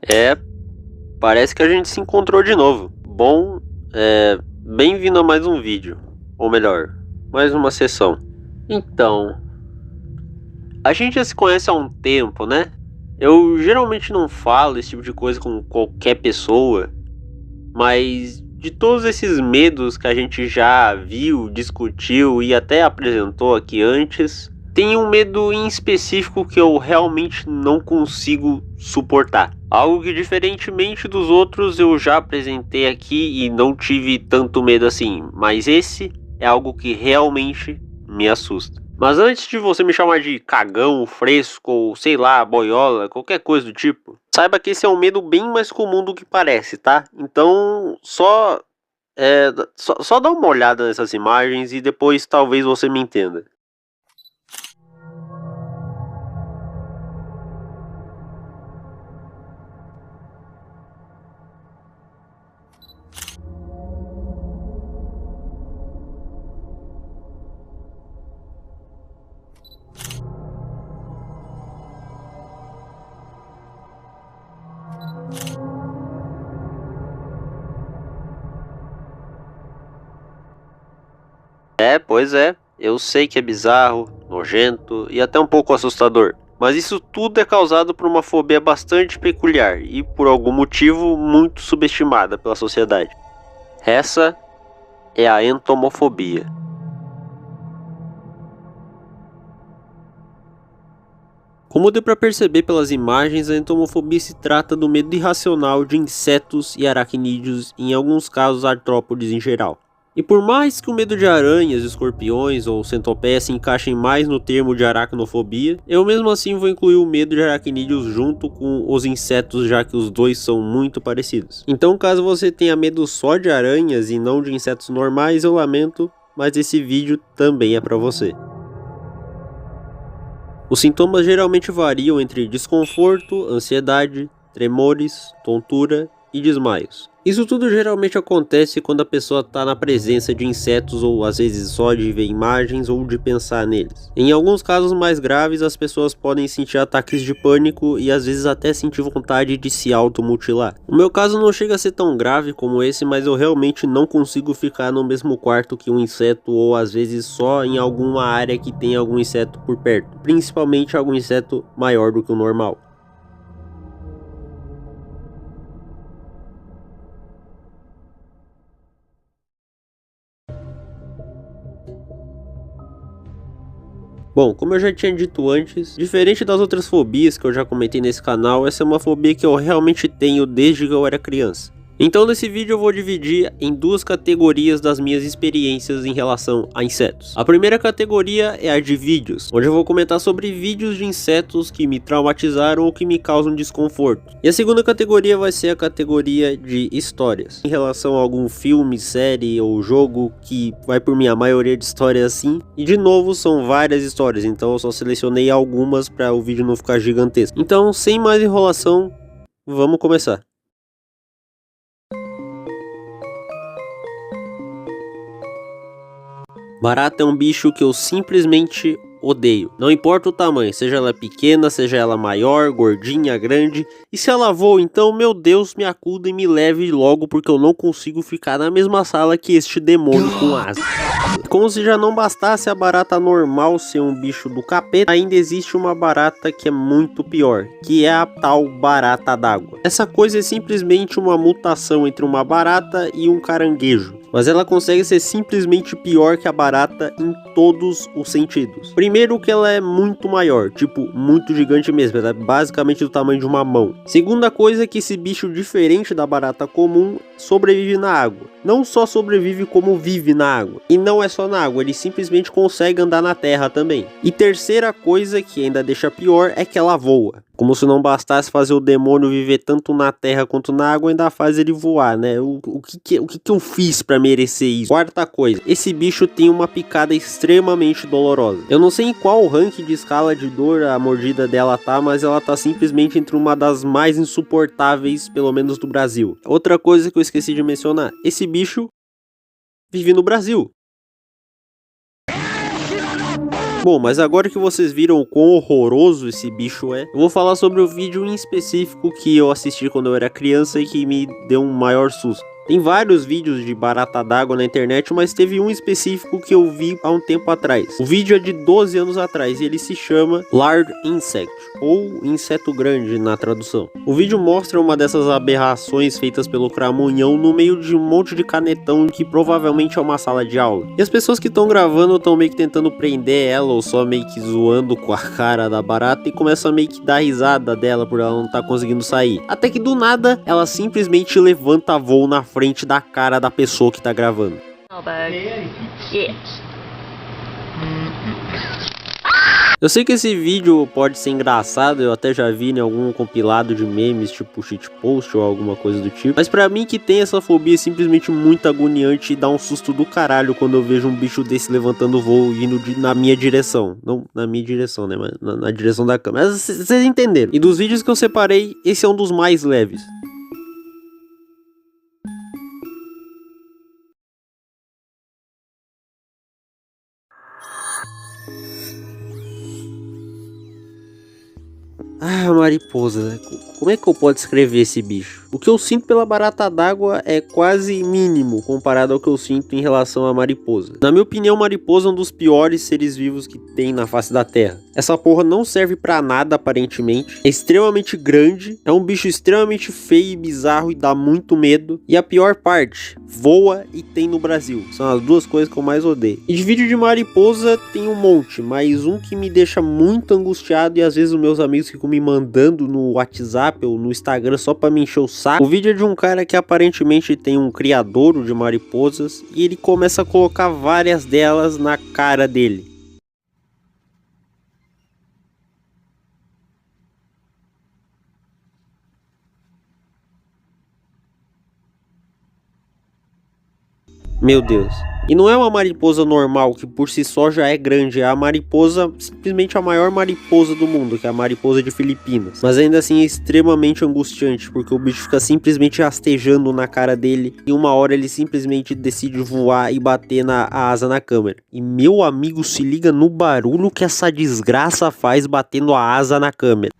É, parece que a gente se encontrou de novo. Bom, bem-vindo a mais um vídeo. Ou melhor, mais uma sessão. Então, a gente já se conhece há um tempo, né? Eu geralmente não falo esse tipo de coisa com qualquer pessoa, mas de todos esses medos que a gente já viu, discutiu e até apresentou aqui antes, tem um medo em específico que eu realmente não consigo suportar. Algo que, diferentemente dos outros, eu já apresentei aqui e não tive tanto medo assim, mas esse é algo que realmente me assusta. Mas antes de você me chamar de cagão, fresco ou sei lá, boiola, qualquer coisa do tipo, saiba que esse é um medo bem mais comum do que parece, tá? Então só dá uma olhada nessas imagens e depois talvez você me entenda. Pois é, eu sei que é bizarro, nojento e até um pouco assustador. Mas isso tudo é causado por uma fobia bastante peculiar e, por algum motivo, muito subestimada pela sociedade. Essa é a entomofobia. Como deu para perceber pelas imagens, a entomofobia se trata do medo irracional de insetos e aracnídeos, em alguns casos artrópodes em geral. E por mais que o medo de aranhas, escorpiões ou centopeias se encaixem mais no termo de aracnofobia, eu mesmo assim vou incluir o medo de aracnídeos junto com os insetos, já que os dois são muito parecidos. Então, caso você tenha medo só de aranhas e não de insetos normais, eu lamento, mas esse vídeo também é para você. Os sintomas geralmente variam entre desconforto, ansiedade, tremores, tontura e desmaios. Isso tudo geralmente acontece quando a pessoa está na presença de insetos ou às vezes só de ver imagens ou de pensar neles. Em alguns casos mais graves, as pessoas podem sentir ataques de pânico e às vezes até sentir vontade de se automutilar. O meu caso não chega a ser tão grave como esse, mas eu realmente não consigo ficar no mesmo quarto que um inseto ou às vezes só em alguma área que tem algum inseto por perto, principalmente algum inseto maior do que o normal. Bom, como eu já tinha dito antes, diferente das outras fobias que eu já comentei nesse canal, essa é uma fobia que eu realmente tenho desde que eu era criança. Então nesse vídeo eu vou dividir em duas categorias das minhas experiências em relação a insetos. A primeira categoria é a de vídeos, onde eu vou comentar sobre vídeos de insetos que me traumatizaram ou que me causam desconforto. E a segunda categoria vai ser a categoria de histórias, em relação a algum filme, série ou jogo que vai por mim a maioria de histórias assim. E de novo são várias histórias, então eu só selecionei algumas para o vídeo não ficar gigantesco. Então sem mais enrolação, vamos começar. Barata é um bicho que eu simplesmente odeio. Não importa o tamanho, seja ela pequena, seja ela maior, gordinha, grande. E se ela voa, então, meu Deus, me acuda e me leve logo, porque eu não consigo ficar na mesma sala que este demônio com asas. Como se já não bastasse a barata normal ser um bicho do capeta, ainda existe uma barata que é muito pior, que é a tal barata d'água. Essa coisa é simplesmente uma mutação entre uma barata e um caranguejo, mas ela consegue ser simplesmente pior que a barata em todos os sentidos. Primeiro que ela é muito maior, tipo, muito gigante mesmo, ela é basicamente do tamanho de uma mão. Segunda coisa é que esse bicho, diferente da barata comum, sobrevive na água. Não só sobrevive, como vive na água. E não é só na água, ele simplesmente consegue andar na terra também. E terceira coisa que ainda deixa pior é que ela voa. Como se não bastasse fazer o demônio viver tanto na terra quanto na água, ainda faz ele voar, né? O que eu fiz pra merecer isso? Quarta coisa, esse bicho tem uma picada extremamente dolorosa. Eu não sei em qual ranking de escala de dor a mordida dela tá, mas ela tá simplesmente entre uma das mais insuportáveis, pelo menos do Brasil. Outra coisa que eu esqueci de mencionar, esse bicho vive no Brasil. Bom, mas agora que vocês viram o quão horroroso esse bicho é, eu vou falar sobre o vídeo em específico que eu assisti quando eu era criança e que me deu um maior susto. Tem vários vídeos de barata d'água na internet, mas teve um específico que eu vi há um tempo atrás. O vídeo é de 12 anos atrás e ele se chama Large Insect, ou Inseto Grande na tradução. O vídeo mostra uma dessas aberrações feitas pelo cramunhão no meio de um monte de canetão que provavelmente é uma sala de aula. E as pessoas que estão gravando estão meio que tentando prender ela ou só meio que zoando com a cara da barata e começam a meio que dar risada dela por ela não estar conseguindo sair. Até que do nada ela simplesmente levanta voo na frente da cara da pessoa que tá gravando. Eu sei que esse vídeo pode ser engraçado, eu até já vi em algum compilado de memes, tipo shitpost ou alguma coisa do tipo. Mas pra mim que tem essa fobia é simplesmente muito agoniante e dá um susto do caralho quando eu vejo um bicho desse levantando voo e indo na minha direção. Não na minha direção, né, mas na direção da câmera. Mas vocês entenderam. E dos vídeos que eu separei, esse é um dos mais leves. Ah, mariposa. Como é que eu posso descrever esse bicho? O que eu sinto pela barata d'água é quase mínimo comparado ao que eu sinto em relação à mariposa. Na minha opinião, mariposa é um dos piores seres vivos que tem na face da terra. Essa porra não serve pra nada aparentemente. É extremamente grande, é um bicho extremamente feio e bizarro e dá muito medo. E a pior parte, voa e tem no Brasil. São as duas coisas que eu mais odeio. E de vídeo de mariposa tem um monte, mas um que me deixa muito angustiado e às vezes os meus amigos ficam me mandando no WhatsApp ou no Instagram só pra me encher o saco. O vídeo é de um cara que aparentemente tem um criadouro de mariposas e ele começa a colocar várias delas na cara dele. Meu Deus. E não é uma mariposa normal, que por si só já é grande, é a mariposa, simplesmente a maior mariposa do mundo, que é a mariposa de Filipinas. Mas ainda assim é extremamente angustiante, porque o bicho fica simplesmente rastejando na cara dele, e uma hora ele simplesmente decide voar e bater a asa na câmera. E meu amigo, se liga no barulho que essa desgraça faz batendo a asa na câmera.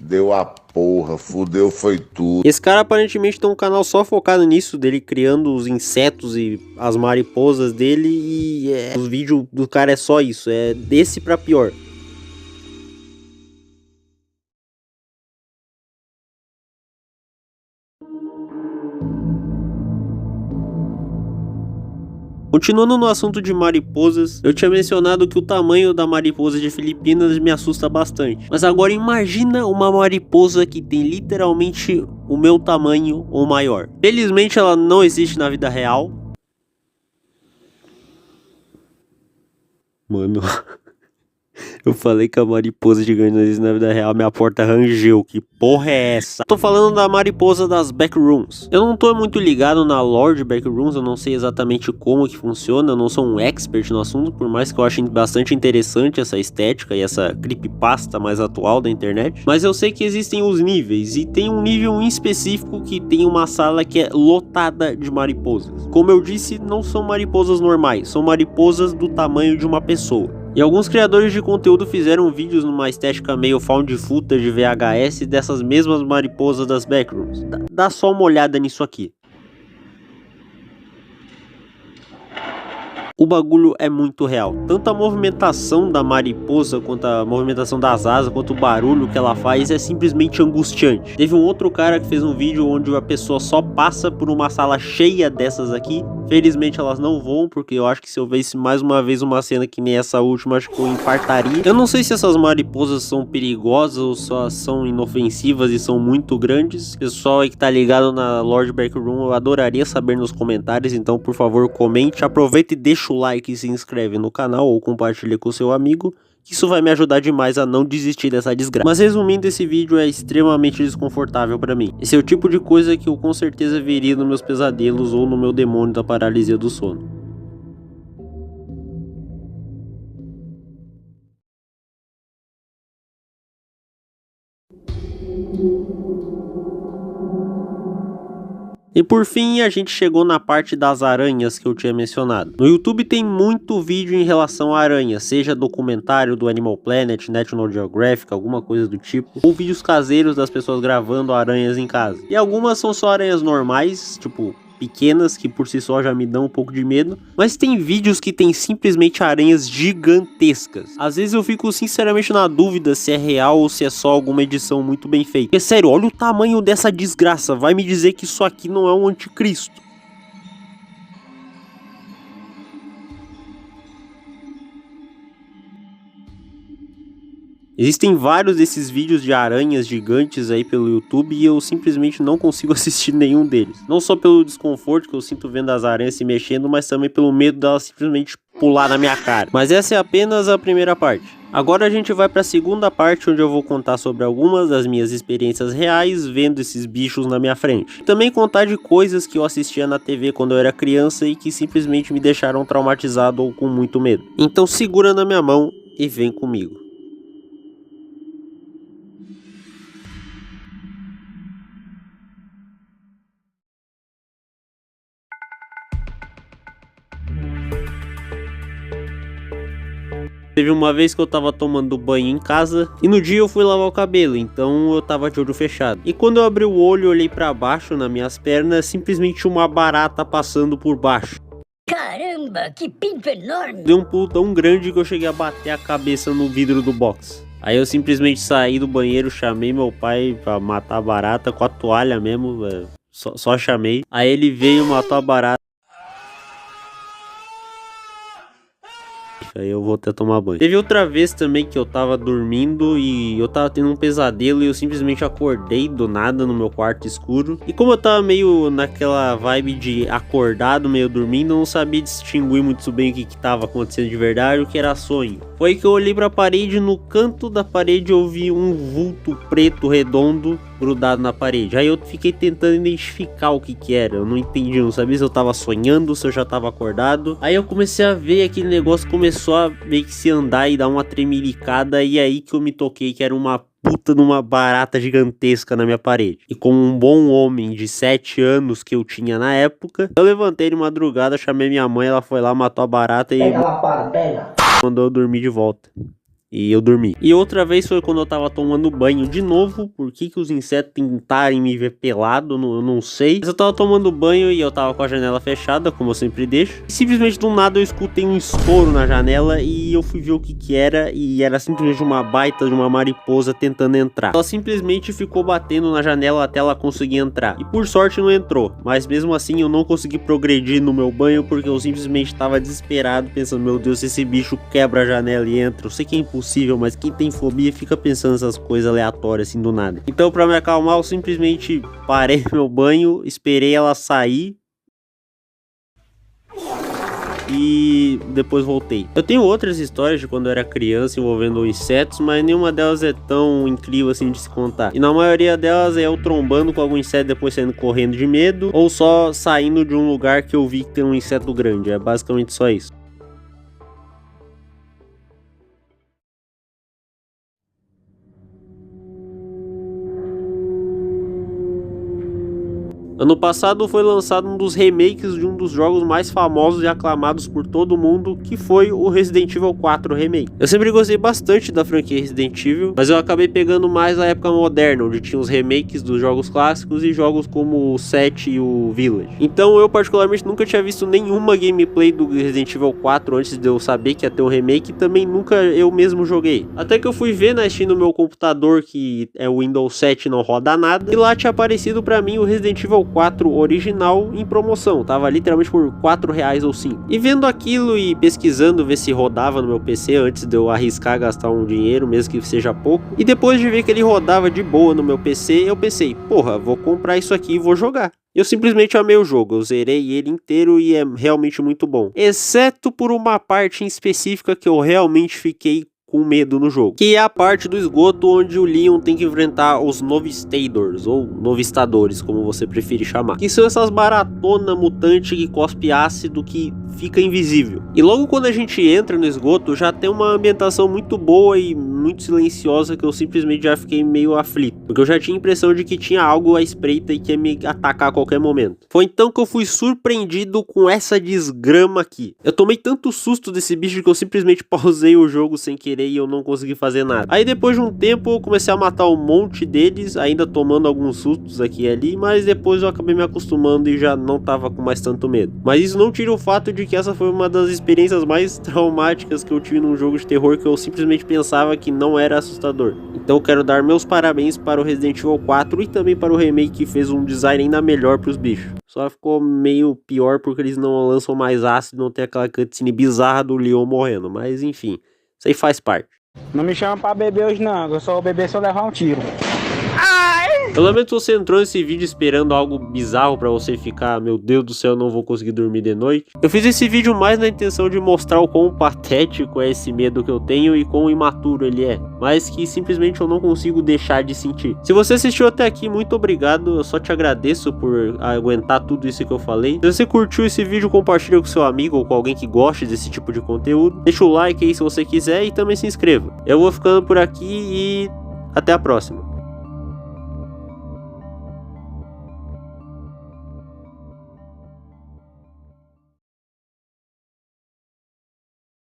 Deu a porra, fudeu, foi tudo. Esse cara aparentemente tem um canal só focado nisso, dele criando os insetos e as mariposas dele, e os vídeos do cara é só isso, é desse pra pior. Continuando no assunto de mariposas, eu tinha mencionado que o tamanho da mariposa de Filipinas me assusta bastante. Mas agora imagina uma mariposa que tem literalmente o meu tamanho ou maior. Felizmente ela não existe na vida real. Mano, eu falei que a mariposa gigante não existe na vida real, minha porta rangeu. Que porra é essa? Tô falando da mariposa das backrooms. Eu não tô muito ligado na lore de backrooms, eu não sei exatamente como que funciona, eu não sou um expert no assunto, por mais que eu ache bastante interessante essa estética e essa creepypasta mais atual da internet. Mas eu sei que existem os níveis, e tem um nível em específico que tem uma sala que é lotada de mariposas. Como eu disse, não são mariposas normais, são mariposas do tamanho de uma pessoa. E alguns criadores de conteúdo fizeram vídeos numa estética meio found footage VHS dessas mesmas mariposas das backrooms. Dá só uma olhada nisso aqui. O bagulho é muito real. Tanto a movimentação da mariposa, quanto a movimentação das asas, quanto o barulho que ela faz é simplesmente angustiante. Teve um outro cara que fez um vídeo onde a pessoa só passa por uma sala cheia dessas aqui. Felizmente elas não voam, porque eu acho que se eu visse mais uma vez uma cena que nem essa última, acho que eu infartaria. Eu não sei se essas mariposas são perigosas ou só são inofensivas e são muito grandes. Pessoal aí que tá ligado na Lord Backroom, eu adoraria saber nos comentários, então por favor comente, aproveita e deixa o like e se inscreve no canal ou compartilha com seu amigo. Isso vai me ajudar demais a não desistir dessa desgraça. Mas resumindo, esse vídeo é extremamente desconfortável pra mim. Esse é o tipo de coisa que eu com certeza veria nos meus pesadelos ou no meu demônio da paralisia do sono. E por fim, a gente chegou na parte das aranhas que eu tinha mencionado. No YouTube tem muito vídeo em relação a aranhas, seja documentário do Animal Planet, National Geographic, alguma coisa do tipo, ou vídeos caseiros das pessoas gravando aranhas em casa. E algumas são só aranhas normais, tipo pequenas, que por si só já me dão um pouco de medo, mas tem vídeos que tem simplesmente aranhas gigantescas. Às vezes eu fico sinceramente na dúvida se é real ou se é só alguma edição muito bem feita. Porque sério, olha o tamanho dessa desgraça, vai me dizer que isso aqui não é um anticristo? Existem vários desses vídeos de aranhas gigantes aí pelo YouTube e eu simplesmente não consigo assistir nenhum deles. Não só pelo desconforto que eu sinto vendo as aranhas se mexendo, mas também pelo medo delas simplesmente pular na minha cara. Mas essa é apenas a primeira parte. Agora a gente vai para a segunda parte, onde eu vou contar sobre algumas das minhas experiências reais vendo esses bichos na minha frente. Também contar de coisas que eu assistia na TV quando eu era criança e que simplesmente me deixaram traumatizado ou com muito medo. Então segura na minha mão e vem comigo. Teve uma vez que eu tava tomando banho em casa e no dia eu fui lavar o cabelo, então eu tava de olho fechado. E quando eu abri o olho e olhei pra baixo nas minhas pernas, simplesmente uma barata passando por baixo. Caramba, que pinto enorme! Deu um pulo tão grande que eu cheguei a bater a cabeça no vidro do box. Aí eu simplesmente saí do banheiro, chamei meu pai pra matar a barata com a toalha mesmo, só chamei. Aí ele veio, matou a barata. Aí eu vou até tomar banho. Teve outra vez também que eu tava dormindo e eu tava tendo um pesadelo e eu simplesmente acordei do nada no meu quarto escuro. E como eu tava meio naquela vibe de acordado, meio dormindo, eu não sabia distinguir muito bem o que tava acontecendo de verdade, o que era sonho. Foi aí que eu olhei pra parede, no canto da parede eu vi um vulto preto redondo grudado na parede. Aí eu fiquei tentando identificar o que era. Eu não entendi, não sabia se eu tava sonhando, se eu já tava acordado. Aí eu comecei a ver aquele negócio, começou a meio que se andar e dar uma tremelicada. E aí que eu me toquei que era uma puta de uma barata gigantesca na minha parede. E como um bom homem de 7 anos que eu tinha na época, eu levantei de madrugada, chamei minha mãe, ela foi lá, matou a barata e mandou eu dormir de volta. E eu dormi. E outra vez foi quando eu tava tomando banho de novo. Por que os insetos tentarem me ver pelado, eu não sei. Mas eu tava tomando banho e eu tava com a janela fechada, como eu sempre deixo. E simplesmente do nada eu escutei um estouro na janela e eu fui ver o que era. E era simplesmente uma baita de uma mariposa tentando entrar. Ela simplesmente ficou batendo na janela até ela conseguir entrar. E por sorte não entrou. Mas mesmo assim eu não consegui progredir no meu banho porque eu simplesmente tava desesperado pensando, meu Deus, se esse bicho quebra a janela e entra. Eu sei que é impossível, mas quem tem fobia fica pensando essas coisas aleatórias assim do nada. Então, pra me acalmar, eu simplesmente parei meu banho, esperei ela sair e depois voltei. Eu tenho outras histórias de quando eu era criança envolvendo insetos, mas nenhuma delas é tão incrível assim de se contar. E na maioria delas é eu trombando com algum inseto, depois saindo correndo de medo, ou só saindo de um lugar que eu vi que tem um inseto grande. É basicamente só isso. Ano passado foi lançado um dos remakes de um dos jogos mais famosos e aclamados por todo mundo, que foi o Resident Evil 4 Remake. Eu sempre gostei bastante da franquia Resident Evil, mas eu acabei pegando mais a época moderna, onde tinha os remakes dos jogos clássicos e jogos como o 7 e o Village. Então eu particularmente nunca tinha visto nenhuma gameplay do Resident Evil 4 antes de eu saber que ia ter um remake, e também nunca eu mesmo joguei. Até que eu fui ver na Steam no meu computador, que é o Windows 7, não roda nada, e lá tinha aparecido pra mim o Resident Evil 4 original em promoção, tava literalmente por R$4 ou 5. E vendo aquilo e pesquisando ver se rodava no meu PC antes de eu arriscar gastar um dinheiro, mesmo que seja pouco, e depois de ver que ele rodava de boa no meu PC, eu pensei, porra, vou comprar isso aqui e vou jogar. Eu simplesmente amei o jogo, eu zerei ele inteiro e é realmente muito bom, exceto por uma parte em específica que eu realmente fiquei com medo no jogo, que é a parte do esgoto onde o Leon tem que enfrentar os Novistadors, ou Novistadores, como você preferir chamar, que são essas baratonas mutantes que cospe ácido que fica invisível. E logo quando a gente entra no esgoto, já tem uma ambientação muito boa e muito silenciosa que eu simplesmente já fiquei meio aflito, porque eu já tinha a impressão de que tinha algo à espreita e que ia me atacar a qualquer momento. Foi então que eu fui surpreendido com essa desgrama aqui. Eu tomei tanto susto desse bicho que eu simplesmente pausei o jogo sem querer e eu não consegui fazer nada. Aí depois de um tempo eu comecei a matar um monte deles, ainda tomando alguns sustos aqui e ali, mas depois eu acabei me acostumando e já não tava com mais tanto medo. Mas isso não tira o fato de que essa foi uma das experiências mais traumáticas que eu tive num jogo de terror, que eu simplesmente pensava que não era assustador. Então eu quero dar meus parabéns para o Resident Evil 4 e também para o remake, que fez um design ainda melhor para os bichos. Só ficou meio pior porque eles não lançam mais ácido, não tem aquela cutscene bizarra do Leon morrendo, mas enfim, isso aí faz parte. Não me chama pra beber hoje não, eu só vou beber se eu levar um tiro. Eu lamento se você entrou nesse vídeo esperando algo bizarro pra você ficar, meu Deus do céu, eu não vou conseguir dormir de noite. Eu fiz esse vídeo mais na intenção de mostrar o quão patético é esse medo que eu tenho e quão imaturo ele é, mas que simplesmente eu não consigo deixar de sentir. Se você assistiu até aqui, muito obrigado, eu só te agradeço por aguentar tudo isso que eu falei. Se você curtiu esse vídeo, compartilha com seu amigo ou com alguém que goste desse tipo de conteúdo. Deixa o like aí se você quiser e também se inscreva. Eu vou ficando por aqui e até a próxima.